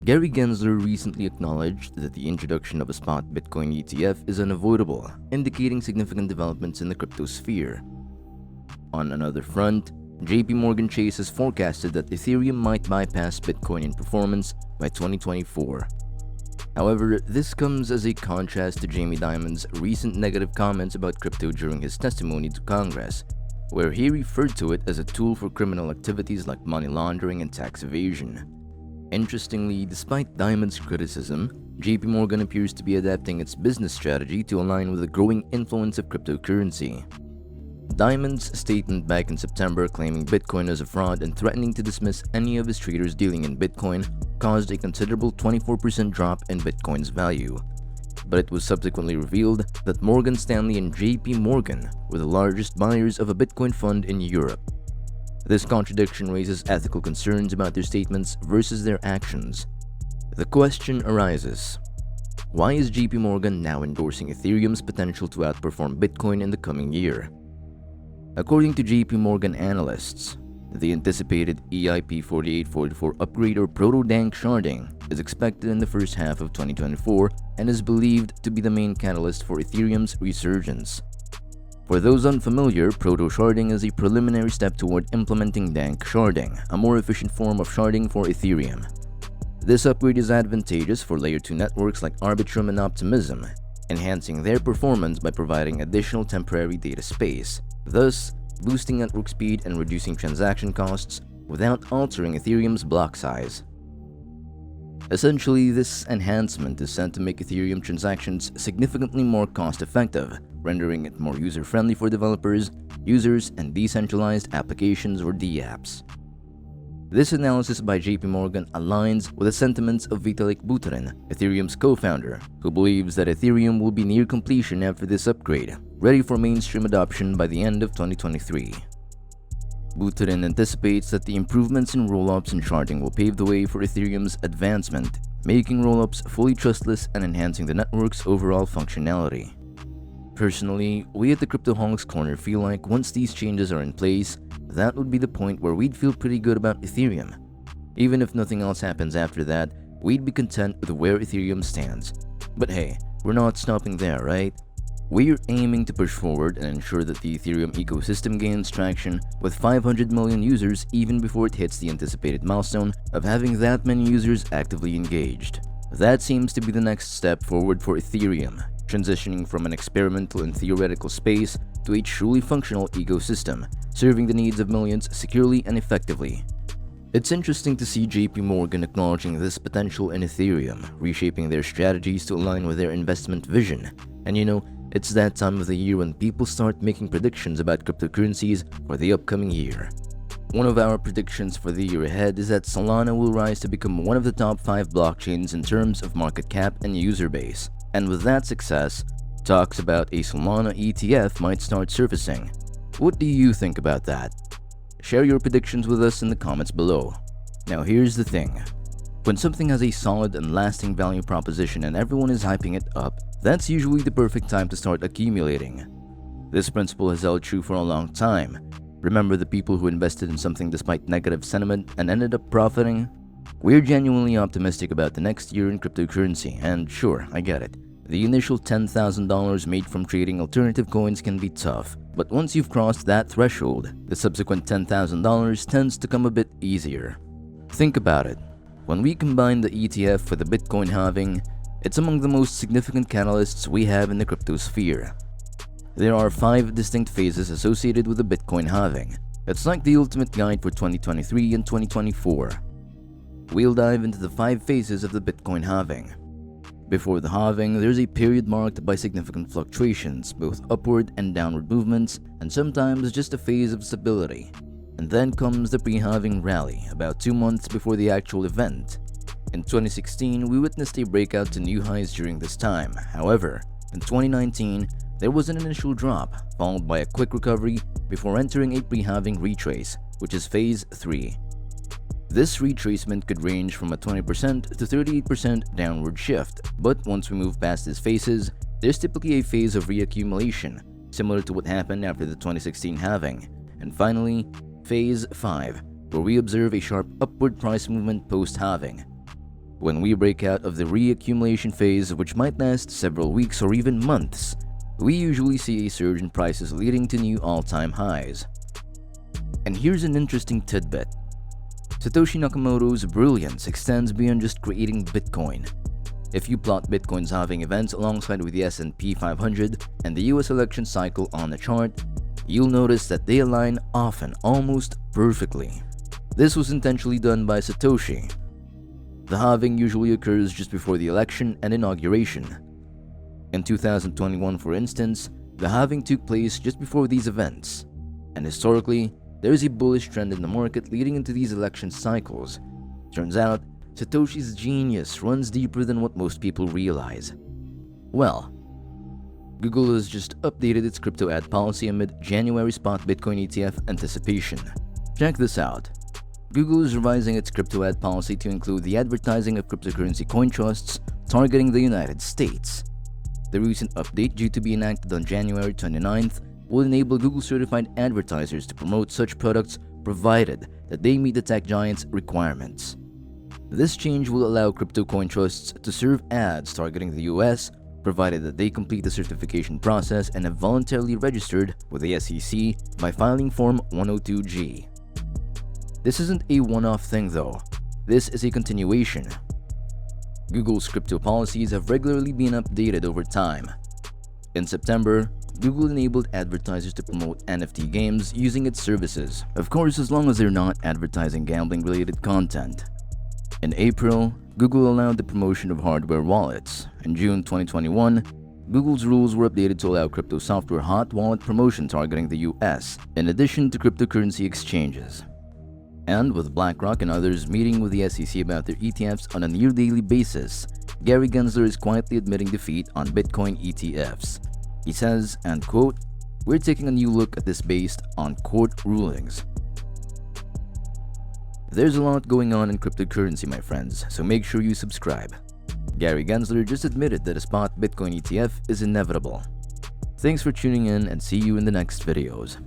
Gary Gensler recently acknowledged that the introduction of a spot Bitcoin ETF is unavoidable, indicating significant developments in the crypto sphere. On another front, JP Morgan Chase has forecasted that Ethereum might bypass Bitcoin in performance by 2024. However, this comes as a contrast to Jamie Dimon's recent negative comments about crypto during his testimony to Congress, where he referred to it as a tool for criminal activities like money laundering and tax evasion. Interestingly, despite Dimon's criticism, JP Morgan appears to be adapting its business strategy to align with the growing influence of cryptocurrency. Dimon's statement back in September claiming Bitcoin as a fraud and threatening to dismiss any of his traders dealing in Bitcoin caused a considerable 24% drop in Bitcoin's value. But it was subsequently revealed that Morgan Stanley and JP Morgan were the largest buyers of a Bitcoin fund in Europe. This contradiction raises ethical concerns about their statements versus their actions. The question arises: why is JP Morgan now endorsing Ethereum's potential to outperform Bitcoin in the coming year? According to JP Morgan analysts, the anticipated EIP 4844 upgrade or proto-dank sharding is expected in the first half of 2024 and is believed to be the main catalyst for Ethereum's resurgence. For those unfamiliar, proto-sharding is a preliminary step toward implementing dank sharding, a more efficient form of sharding for Ethereum. This upgrade is advantageous for Layer 2 networks like Arbitrum and Optimism, enhancing their performance by providing additional temporary data space, thus boosting network speed and reducing transaction costs without altering Ethereum's block size. Essentially, this enhancement is sent to make Ethereum transactions significantly more cost-effective, rendering it more user-friendly for developers, users, and decentralized applications or DApps. This analysis by JP Morgan aligns with the sentiments of Vitalik Buterin, Ethereum's co-founder, who believes that Ethereum will be near completion after this upgrade, ready for mainstream adoption by the end of 2023. Buterin anticipates that the improvements in rollups and sharding will pave the way for Ethereum's advancement, making rollups fully trustless and enhancing the network's overall functionality. Personally, we at the Cryptoholics Corner feel like once these changes are in place, that would be the point where we'd feel pretty good about Ethereum. Even if nothing else happens after that, we'd be content with where Ethereum stands. But hey, we're not stopping there, right? We're aiming to push forward and ensure that the Ethereum ecosystem gains traction with 500 million users even before it hits the anticipated milestone of having that many users actively engaged. That seems to be the next step forward for Ethereum, transitioning from an experimental and theoretical space to a truly functional ecosystem, serving the needs of millions securely and effectively. It's interesting to see JP Morgan acknowledging this potential in Ethereum, reshaping their strategies to align with their investment vision. And it's that time of the year when people start making predictions about cryptocurrencies for the upcoming year. One of our predictions for the year ahead is that Solana will rise to become one of the top 5 blockchains in terms of market cap and user base. And with that success, talks about a Solana ETF might start surfacing. What do you think about that? Share your predictions with us in the comments below. Now here's the thing. When something has a solid and lasting value proposition and everyone is hyping it up, that's usually the perfect time to start accumulating. This principle has held true for a long time. Remember the people who invested in something despite negative sentiment and ended up profiting? We're genuinely optimistic about the next year in cryptocurrency, and sure, I get it. The initial $10,000 made from trading alternative coins can be tough, but once you've crossed that threshold, the subsequent $10,000 tends to come a bit easier. Think about it. When we combine the ETF with the Bitcoin halving, it's among the most significant catalysts we have in the crypto sphere. There are 5 distinct phases associated with the Bitcoin halving. It's like the ultimate guide for 2023 and 2024. We'll dive into the 5 phases of the Bitcoin halving. Before the halving, there's a period marked by significant fluctuations, both upward and downward movements, and sometimes just a phase of stability. And then comes the pre-halving rally, about 2 months before the actual event. In 2016, we witnessed a breakout to new highs during this time. However, in 2019, there was an initial drop, followed by a quick recovery before entering a pre-halving retrace, which is phase 3. This retracement could range from a 20% to 38% downward shift, but once we move past these phases, there's typically a phase of reaccumulation, similar to what happened after the 2016 halving. And finally, phase 5, where we observe a sharp upward price movement post-halving. When we break out of the reaccumulation phase, which might last several weeks or even months, we usually see a surge in prices leading to new all-time highs. And here's an interesting tidbit. Satoshi Nakamoto's brilliance extends beyond just creating Bitcoin. If you plot Bitcoin's halving events alongside with the S&P 500 and the US election cycle on the chart, you'll notice that they align often almost perfectly. This was intentionally done by Satoshi. The halving usually occurs just before the election and inauguration. In 2021, for instance, the halving took place just before these events, and historically, there is a bullish trend in the market leading into these election cycles. Turns out, Satoshi's genius runs deeper than what most people realize. Well, Google has just updated its crypto ad policy amid January spot Bitcoin ETF anticipation. Check this out. Google is revising its crypto ad policy to include the advertising of cryptocurrency coin trusts targeting the United States. The recent update, due to be enacted on January 29th, will enable Google-certified advertisers to promote such products provided that they meet the tech giant's requirements. This change will allow crypto coin trusts to serve ads targeting the US, provided that they complete the certification process and have voluntarily registered with the SEC by filing Form 102G. This isn't a one-off thing though. This is a continuation. Google's crypto policies have regularly been updated over time. In September, Google enabled advertisers to promote NFT games using its services, of course as long as they're not advertising gambling-related content. In April, Google allowed the promotion of hardware wallets. In June 2021, Google's rules were updated to allow crypto software hot wallet promotion targeting the US, in addition to cryptocurrency exchanges. And with BlackRock and others meeting with the SEC about their ETFs on a near-daily basis, Gary Gensler is quietly admitting defeat on Bitcoin ETFs. He says, and quote, "We're taking a new look at this based on court rulings." There's a lot going on in cryptocurrency, my friends, so make sure you subscribe. Gary Gensler just admitted that a spot Bitcoin ETF is inevitable. Thanks for tuning in and see you in the next videos.